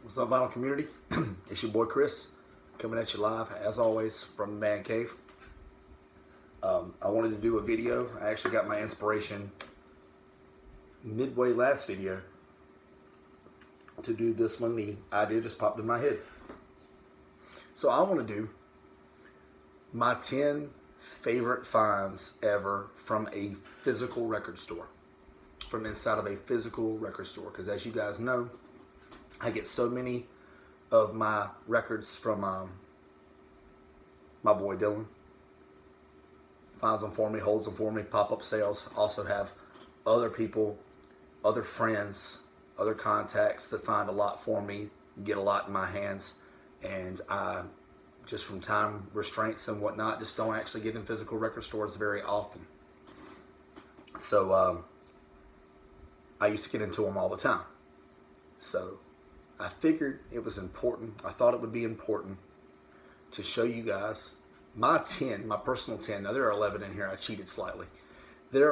What's up, vinyl community? It's your boy Chris, coming at you live, as always, from the Man Cave. I wanted to do a video. I actually got my inspiration midway last video to do this one. The idea just popped in my head. So I want to do my 10 favorite finds ever from a physical record store. From inside of a physical record store. Because as you guys know, I get so many of my records from my boy Dylan. Finds them for me, holds them for me, pop-up sales. Also have other people, other friends, other contacts that find a lot for me, get a lot in my hands, and I, just from time restraints and whatnot, just don't actually get in physical record stores very often. So I used to get into them all the time. So I figured it was important. I thought it would be important to show you guys my 10, my personal 10. Now there are 11 in here. I cheated slightly. These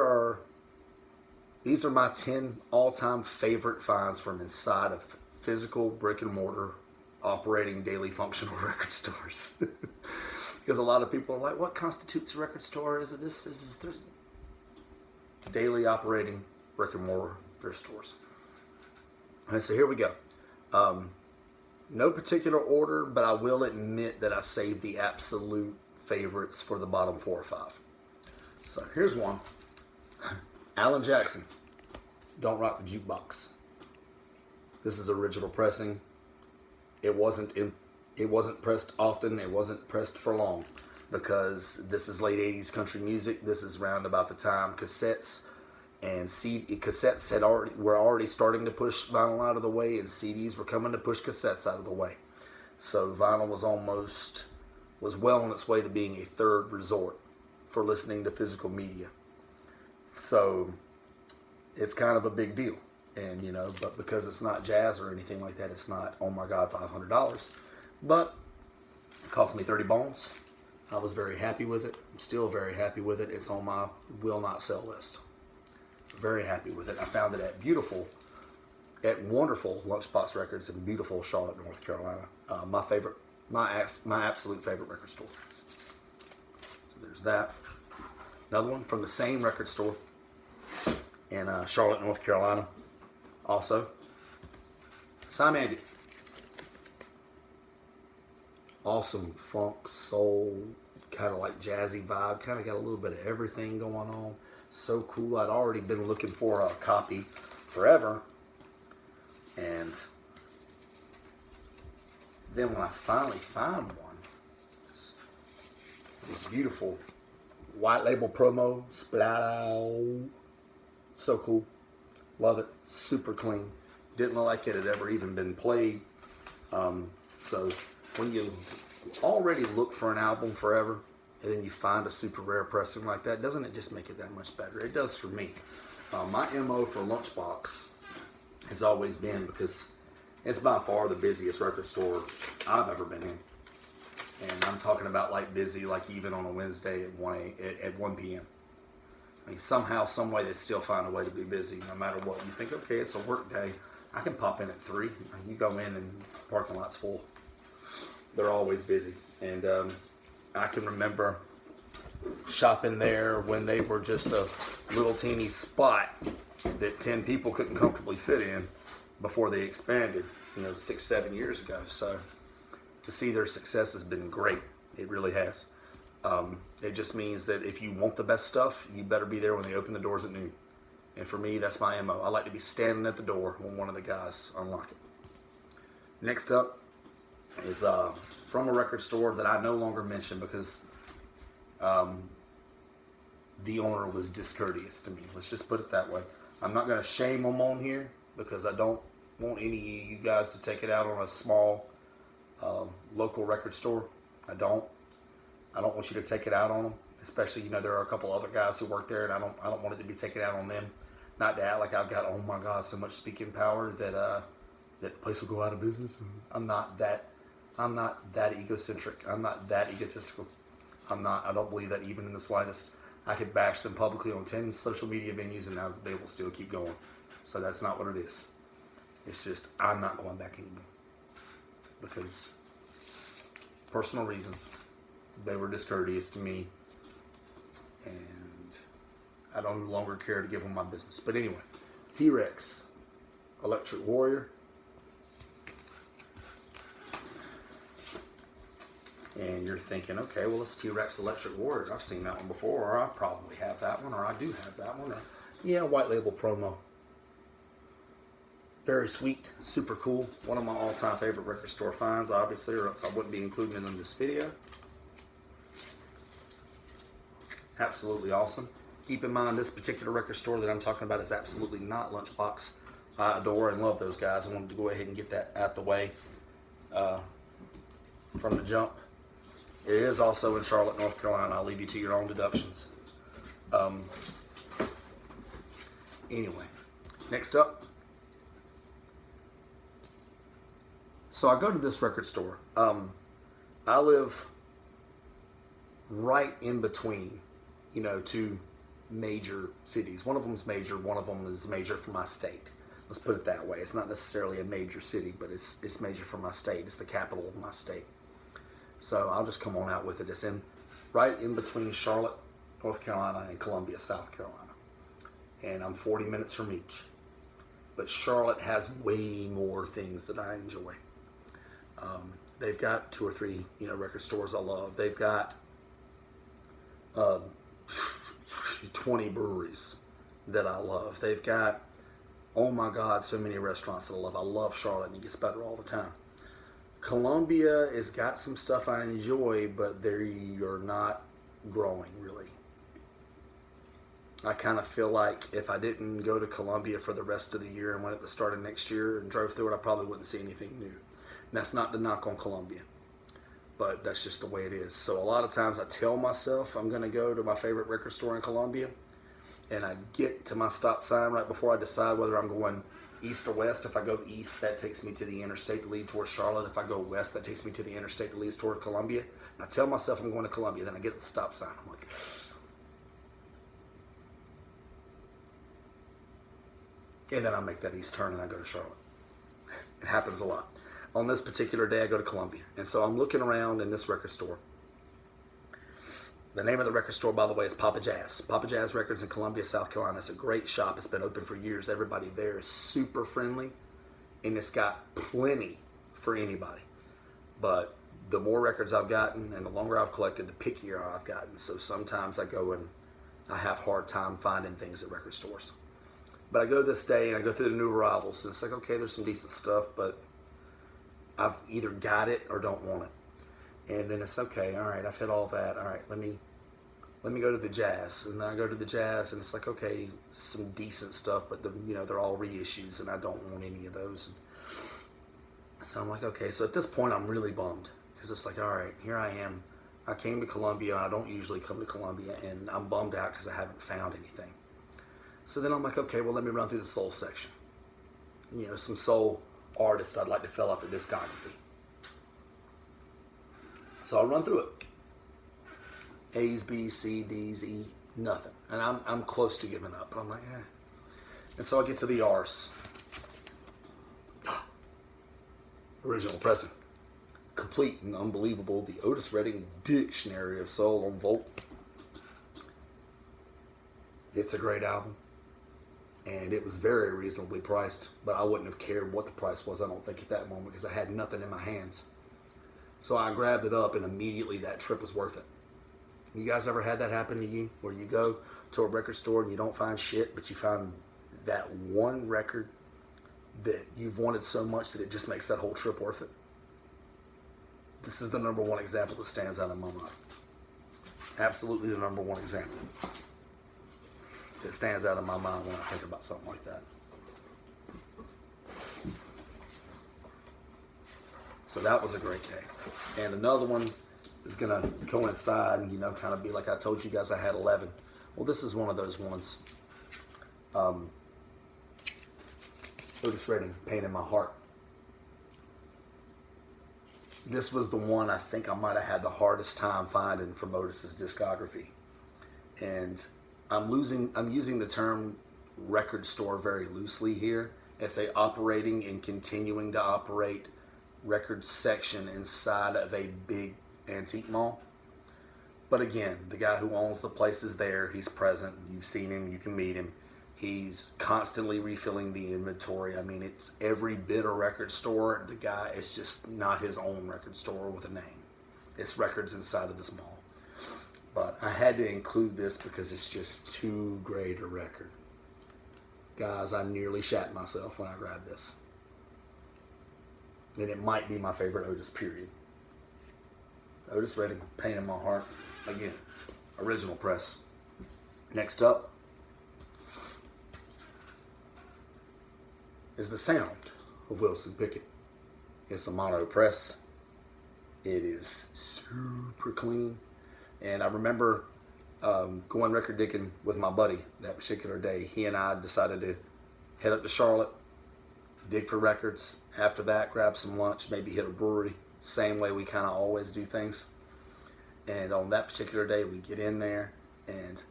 are my 10 all-time favorite finds from inside of physical brick and mortar operating daily functional record stores. Because a lot of people are like, what constitutes a record store? Is it this? Is this? Daily operating brick and mortar thrift stores. And so here we go. No particular order, but I will admit that I saved the absolute favorites for the bottom 4 or 5. So here's one. Alan Jackson, Don't Rock the Jukebox. This is original pressing. It wasn't pressed often. It wasn't pressed for long because this is late 80s country music. This is around about the time cassettes and cassettes were already starting to push vinyl out of the way, and CDs were coming to push cassettes out of the way. So vinyl was well on its way to being a third resort for listening to physical media. So it's kind of a big deal, and but because it's not jazz or anything like that, it's not, oh my God, $500. But it cost me 30 bones. I was very happy with it. I'm still very happy with it. It's on my will not sell list. Very happy with it. I found it at wonderful Lunchbox Records in beautiful Charlotte, North Carolina. My absolute favorite record store. So there's that. Another one from the same record store in Charlotte, North Carolina. Also, Simon Andy. Awesome funk, soul, kind of like jazzy vibe. Kind of got a little bit of everything going on. So cool. I'd already been looking for a copy forever, and then when I finally found one, this beautiful white label promo, splat out. So cool. Love it. Super clean. Didn't look like it had ever even been played. So when you already look for an album forever, and then you find a super rare pressing like that, doesn't it just make it that much better? It does for me. My MO for Lunchbox has always been, because it's by far the busiest record store I've ever been in. And I'm talking about like busy, like even on a Wednesday at 1 p.m. I mean, somehow, some way, they still find a way to be busy no matter what. You think, okay, it's a work day. I can pop in at 3. You go in and the parking lot's full. They're always busy. And I can remember shopping there when they were just a little teeny spot that 10 people couldn't comfortably fit in before they expanded, 6-7 years ago. So to see their success has been great. It really has. It just means that if you want the best stuff, you better be there when they open the doors at noon. And for me, that's my MO. I like to be standing at the door when one of the guys unlock it. Next up is from a record store that I no longer mention because the owner was discourteous to me. Let's just put it that way. I'm not going to shame them on here because I don't want any of you guys to take it out on a small local record store. I don't want you to take it out on them, especially, there are a couple other guys who work there, and I don't want it to be taken out on them. Not to act like I've got, oh my God, so much speaking power that the place will go out of business. I'm not that egocentric. I'm not that egotistical. I don't believe that even in the slightest. I could bash them publicly on 10 social media venues and they will still keep going. So that's not what it is. It's just, I'm not going back anymore. because personal reasons. They were discourteous to me, and I no longer care to give them my business. But anyway, T-Rex, Electric Warrior. And you're thinking, okay, well, it's T-Rex Electric Warrior. I've seen that one before, or I probably have that one, or I do have that one. Or, yeah, white label promo. Very sweet, super cool. One of my all-time favorite record store finds, obviously, or else I wouldn't be including it in this video. Absolutely awesome. Keep in mind, this particular record store that I'm talking about is absolutely not Lunchbox. I adore and love those guys. I wanted to go ahead and get that out the way from the jump. It is also in Charlotte, North Carolina. I'll leave you to your own deductions. Anyway, next up. So I go to this record store. I live right in between, two major cities. One of them is major. One of them is major for my state. Let's put it that way. It's not necessarily a major city, but it's major for my state. It's the capital of my state. So I'll just come on out with it. It's right in between Charlotte, North Carolina, and Columbia, South Carolina. And I'm 40 minutes from each. But Charlotte has way more things that I enjoy. They've got 2 or 3, record stores I love. They've got 20 breweries that I love. They've got, oh my God, so many restaurants that I love. I love Charlotte, and it gets better all the time. Columbia has got some stuff I enjoy, but they are not growing, really. I kind of feel like if I didn't go to Columbia for the rest of the year and went at the start of next year and drove through it, I probably wouldn't see anything new. And that's not to knock on Columbia, but that's just the way it is. So a lot of times I tell myself I'm going to go to my favorite record store in Columbia, and I get to my stop sign right before I decide whether I'm going east or west. If I go east, that takes me to the interstate to lead towards Charlotte. If I go west, that takes me to the interstate that leads toward Columbia. And I tell myself I'm going to Columbia. Then I get at the stop sign. I'm like, and then I make that east turn and I go to Charlotte. It happens a lot. On this particular day, I go to Columbia. And so I'm looking around in this record store. The name of the record store, by the way, is Papa Jazz. Papa Jazz Records in Columbia, South Carolina. It's a great shop. It's been open for years. Everybody there is super friendly, and it's got plenty for anybody. But the more records I've gotten and the longer I've collected, the pickier I've gotten. So sometimes I go and I have a hard time finding things at record stores. But I go this day and I go through the new arrivals, and it's like, okay, there's some decent stuff, but I've either got it or don't want it. And then it's okay, all right, I've hit all that. All right, let me go to the Jazz. And then I go to the Jazz, and it's like, okay, some decent stuff, but they're all reissues, and I don't want any of those. And so I'm like, okay. So at this point, I'm really bummed, because it's like, all right, here I am. I came to Columbia. I don't usually come to Columbia, and I'm bummed out because I haven't found anything. So then I'm like, okay, well, let me run through the soul section. Some soul artists I'd like to fill out the discography. So I run through it. A's, B's, C, D's, E, nothing. And I'm close to giving up, but I'm like, eh. And so I get to the R's. Original pressing. Complete and unbelievable. The Otis Redding Dictionary of Soul on Volt. It's a great album. And it was very reasonably priced, but I wouldn't have cared what the price was, I don't think, at that moment, because I had nothing in my hands. So I grabbed it up, and immediately that trip was worth it. You guys ever had that happen to you, where you go to a record store and you don't find shit, but you find that one record that you've wanted so much that it just makes that whole trip worth it? This is the number one example that stands out in my mind. Absolutely the number one example that stands out in my mind when I think about something like that. So that was a great day. And another one is going to coincide and, kind of be like I told you guys I had 11. Well, this is one of those ones. Otis Redding, Pain in My Heart. This was the one I think I might have had the hardest time finding from Otis's discography. And I'm using the term record store very loosely here. It's a operating and continuing to operate record section inside of a big antique mall. But again, the guy who owns the place is there. He's present. You've seen him. You can meet him. He's constantly refilling the inventory. I mean, it's every bit a record store. The guy, it's just not his own record store with a name. It's records inside of this mall. But I had to include this because it's just too great a record. Guys, I nearly shat myself when I grabbed this. And it might be my favorite Otis, period. Otis Redding, Pain in My Heart. Again, original press. Next up is the sound of Wilson Pickett. It's a mono press. It is super clean. And I remember going record digging with my buddy that particular day. He and I decided to head up to Charlotte, dig for records. After that, grab some lunch, maybe hit a brewery. Same way we kind of always do things. And on that particular day, we get in there, and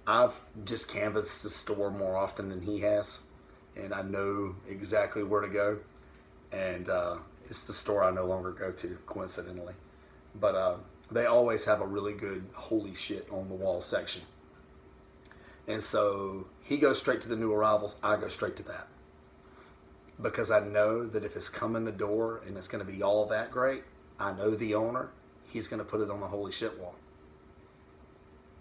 I've just canvassed the store more often than he has, and I know exactly where to go. And it's the store I no longer go to, coincidentally. But they always have a really good holy shit on the wall section. And so he goes straight to the new arrivals, I go straight to that. Because I know that if it's come in the door and it's going to be all that great, I know the owner, he's going to put it on the holy shit wall.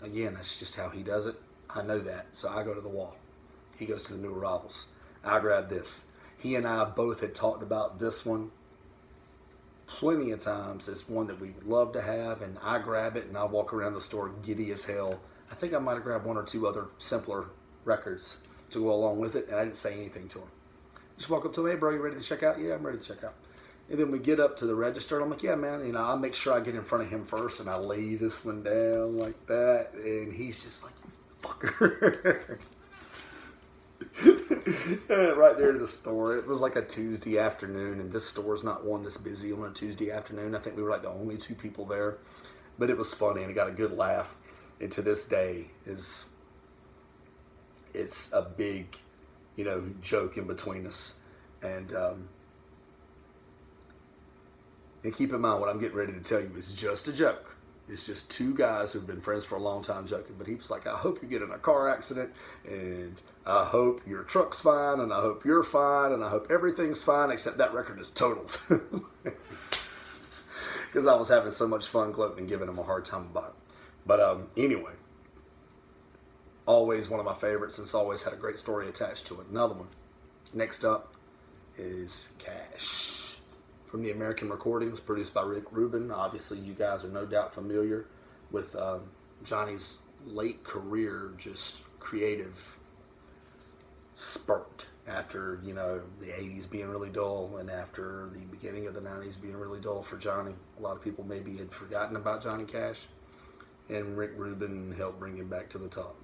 Again, that's just how he does it. I know that, so I go to the wall. He goes to the new arrivals. I grab this. He and I both had talked about this one plenty of times. It's one that we would love to have, and I grab it and I walk around the store giddy as hell. I think I might have grabbed one or two other simpler records to go along with it, and I didn't say anything to him. Just walk up to him, hey bro, you ready to check out? Yeah, I'm ready to check out. And then we get up to the register, and I'm like, yeah, man, I'll make sure I get in front of him first, and I lay this one down like that, and he's just like, you fucker. Right there to the store. It was like a Tuesday afternoon, and this store's not one that's busy on a Tuesday afternoon. I think we were like the only two people there, but it was funny, and it got a good laugh. And to this day, it's a big, joke in between us. And keep in mind, what I'm getting ready to tell you is just a joke. It's just two guys who've been friends for a long time joking. But he was like, I hope you get in a car accident, and I hope your truck's fine, and I hope you're fine, and I hope everything's fine except that record is totaled. Because I was having so much fun gloating and giving him a hard time about it. But anyway, always one of my favorites, and it's always had a great story attached to it. Another one. Next up is Cash. From the American Recordings, produced by Rick Rubin. Obviously, you guys are no doubt familiar with Johnny's late career, just creative spurt after, the 80s being really dull, and after the beginning of the 90s being really dull for Johnny. A lot of people maybe had forgotten about Johnny Cash, and Rick Rubin helped bring him back to the top.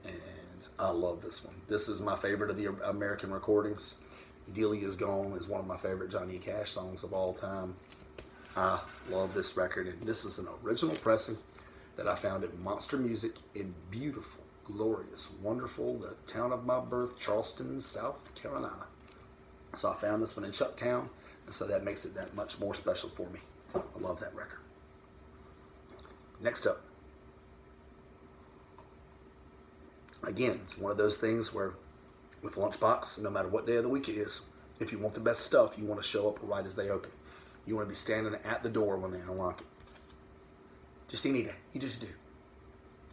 And I love this one. This is my favorite of the American Recordings. Delia's Gone is one of my favorite Johnny Cash songs of all time. I love this record, and this is an original pressing that I found at Monster Music in beautiful, glorious, wonderful, the town of my birth, Charleston, South Carolina. So I found this one in Chucktown, and so that makes it that much more special for me. I love that record. Next up. Again, it's one of those things where with Lunchbox, no matter what day of the week it is, if you want the best stuff, you want to show up right as they open. You want to be standing at the door when they unlock it. Just any day. You just do.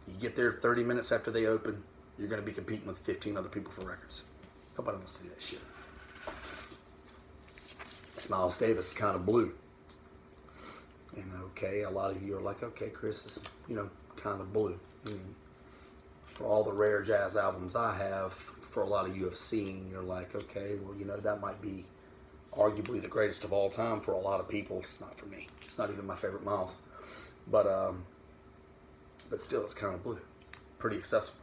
You get there 30 minutes after they open, you're going to be competing with 15 other people for records. Nobody wants to do that shit. It's Miles Davis, Kind of Blue. And okay, a lot of you are like, okay, Chris is, Kind of Blue. For all the rare jazz albums I have, for a lot of you have seen, you're like, okay, well, that might be arguably the greatest of all time for a lot of people. It's not for me. It's not even my favorite Miles. But still, it's Kind of Blue. Pretty accessible.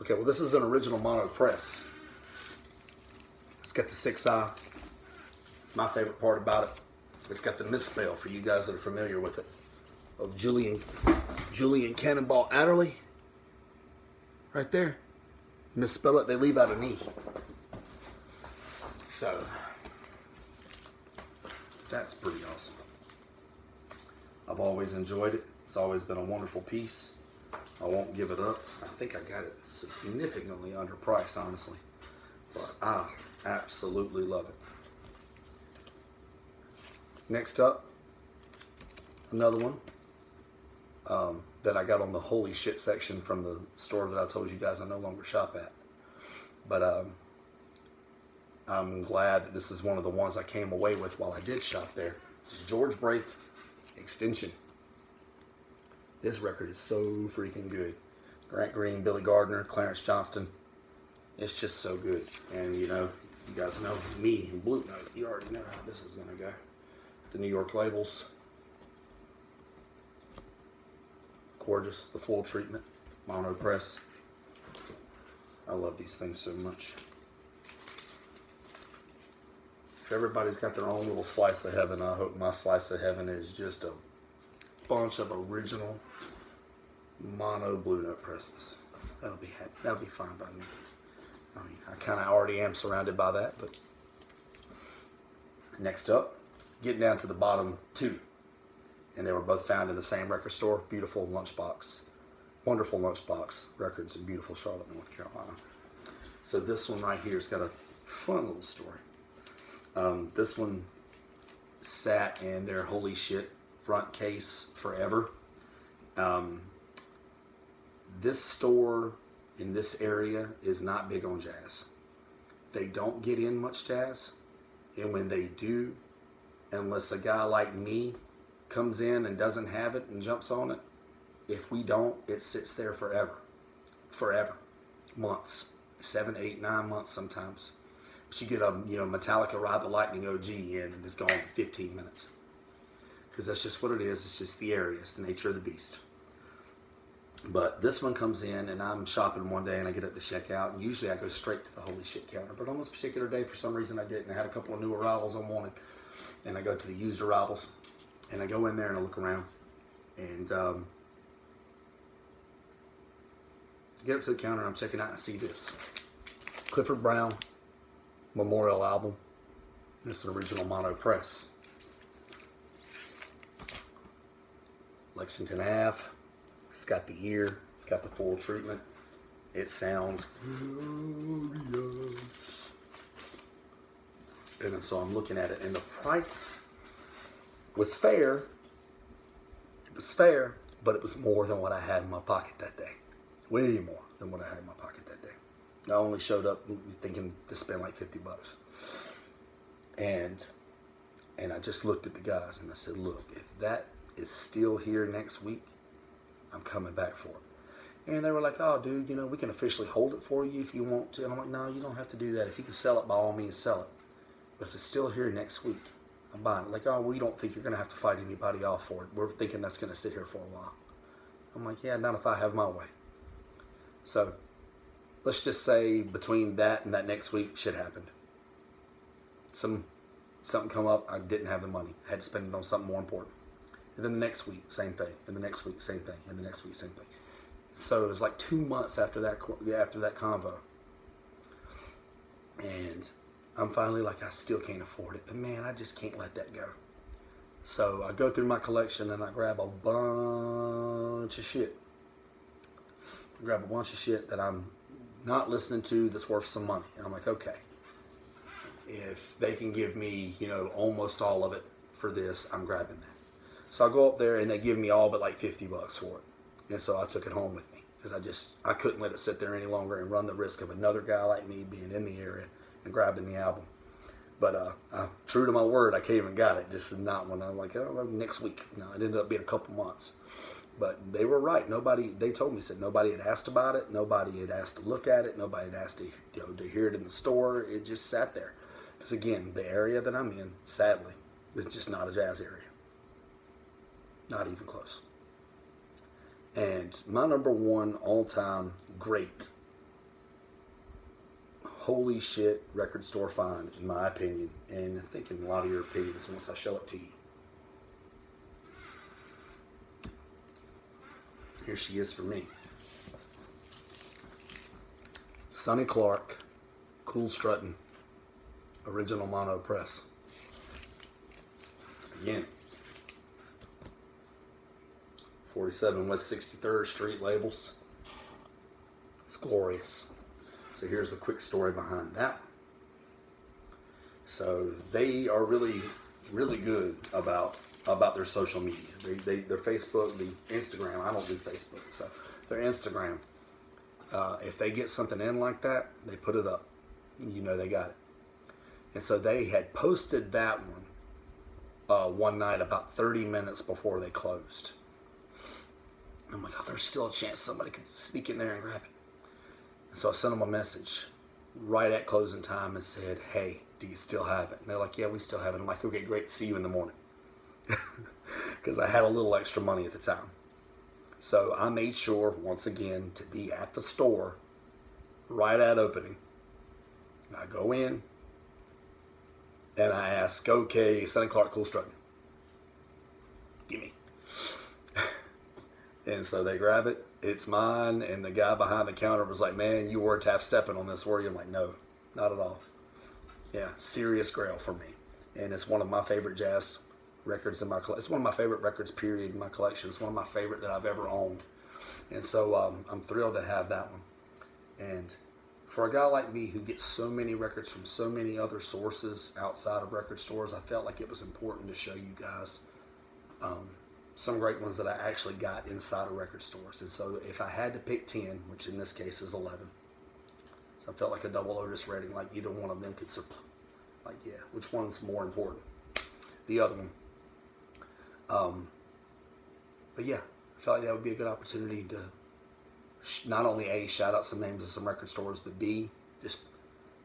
Okay, well, this is an original mono press. It's got the 6i. My favorite part about it, it's got the misspell for you guys that are familiar with it, of Julian Cannonball Adderley. Right there. Misspell it, they leave out an E. So, That's pretty awesome. I've always enjoyed it. It's always been a wonderful piece. I won't give it up. I think I got it significantly underpriced, honestly. But I absolutely love it. Next up, another one that I got on the holy shit section from the store that I told you guys I no longer shop at. But I'm glad that this is one of the ones I came away with while I did shop there. George Braith Extension. This record is so freaking good. Grant Green, Billy Gardner, Clarence Johnston. It's just so good. And you know, you guys know me and Blue Note. You already know how this is going to go. The New York labels. Gorgeous. The full treatment. Mono press. I love these things so much. If everybody's got their own little slice of heaven, I hope my slice of heaven is just a bunch of original mono Blue Note presses. That'll be fine by me. I mean, I kind of already am surrounded by that, but next up, getting down to the bottom two, and they were both found in the same record store. Beautiful lunchbox, wonderful lunchbox records in beautiful Charlotte, North Carolina. So this one right here has got a fun little story. This one sat in their holy shit front case forever. This store in this area is not big on jazz. They don't get in much jazz, and when they do, unless a guy like me comes in and doesn't have it and jumps on it, if we don't, it sits there forever, months, 7, 8, 9 months sometimes. But you get a Metallica Ride the Lightning OG in and it's gone in 15 minutes, because that's just what it is. It's just the area, it's the nature of the beast. But this one comes in, and I'm shopping one day, and I get up to check out, and usually I go straight to the holy shit counter. But on this particular day, for some reason, I didn't. I had a couple of new arrivals I wanted, and I go to the used arrivals, and I go in there and I look around, and get up to the counter, and I'm checking out, and I see this Clifford Brown Memorial album. This is an original mono press. Lexington Ave. It's got the ear. It's got the full treatment. It sounds glorious. And so I'm looking at it, and the price was fair. It was fair, but it was more than what I had in my pocket that day. Way more than what I had in my pocket that day. I only showed up thinking to spend like $50. And I just looked at the guys and I said, look, if that is still here next week, I'm coming back for it. And they were like, oh, dude, we can officially hold it for you if you want to. And I'm like, no, you don't have to do that. If you can sell it, by all means, sell it. But if it's still here next week, I'm buying it. Like, oh, we don't think you're going to have to fight anybody off for it. We're thinking that's going to sit here for a while. I'm like, yeah, not if I have my way. So let's just say between that and that next week, shit happened. Something come up, I didn't have the money. I had to spend it on something more important. And then the next week, same thing. And the next week, same thing. And the next week, same thing. So it was like 2 months after that convo. And I'm finally like, I still can't afford it. But man, I just can't let that go. So I go through my collection and I grab a bunch of shit. I grab a bunch of shit that I'm not listening to that's worth some money. And I'm like, okay, if they can give me, almost all of it for this, I'm grabbing that. So I go up there and they give me all but like $50 for it. And so I took it home with me, because I couldn't let it sit there any longer and run the risk of another guy like me being in the area and grabbing the album. But true to my word, I came and got it. Just not when I'm like, oh, next week. No, it ended up being a couple months. But they were right. They told me, said nobody had asked about it. Nobody had asked to look at it. Nobody had asked to hear it in the store. It just sat there. Because again, the area that I'm in, sadly, is just not a jazz area. Not even close. And my number one all-time great, holy shit record store find, in my opinion, and I think in a lot of your opinions once I show it to you. Here she is for me. Sonny Clark, Cool Struttin', original mono press. Again, 47 West 63rd Street labels. It's glorious. So here's the quick story behind that one. So they are really, really good about their social media. Their Facebook, the Instagram. I don't do Facebook, so their Instagram. If they get something in like that, they put it up. You know they got it. And so they had posted that one night about 30 minutes before they closed. I'm like, oh, there's still a chance somebody could sneak in there and grab it. And so I sent them a message right at closing time and said, hey, do you still have it? And they're like, yeah, we still have it. I'm like, okay, great, see you in the morning. Because I had a little extra money at the time. So I made sure, once again, to be at the store right at opening. I go in and I ask, okay, Sonny Clark, Cool Strutting, gimme. And so they grab it, it's mine, and the guy behind the counter was like, man, you were tap-stepping on this, were you? I'm like, no, not at all. Yeah, serious grail for me. And it's one of my favorite jazz records in my collection. It's one of my favorite records, period, in my collection. It's one of my favorite that I've ever owned. And so I'm thrilled to have that one. And for a guy like me who gets so many records from so many other sources outside of record stores, I felt like it was important to show you guys some great ones that I actually got inside of record stores. And so if I had to pick 10, which in this case is 11, so I felt like a double Otis rating, like either one of them could like, yeah, which one's more important? The other one. But yeah, I felt like that would be a good opportunity to not only A, shout out some names of some record stores, but B, just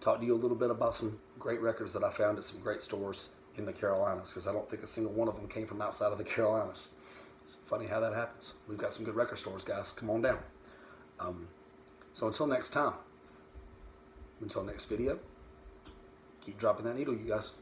talk to you a little bit about some great records that I found at some great stores in the Carolinas, because I don't think a single one of them came from outside of the Carolinas. It's funny how that happens. We've got some good record stores, guys. Come on down. So until next time, until next video, keep dropping that needle, you guys.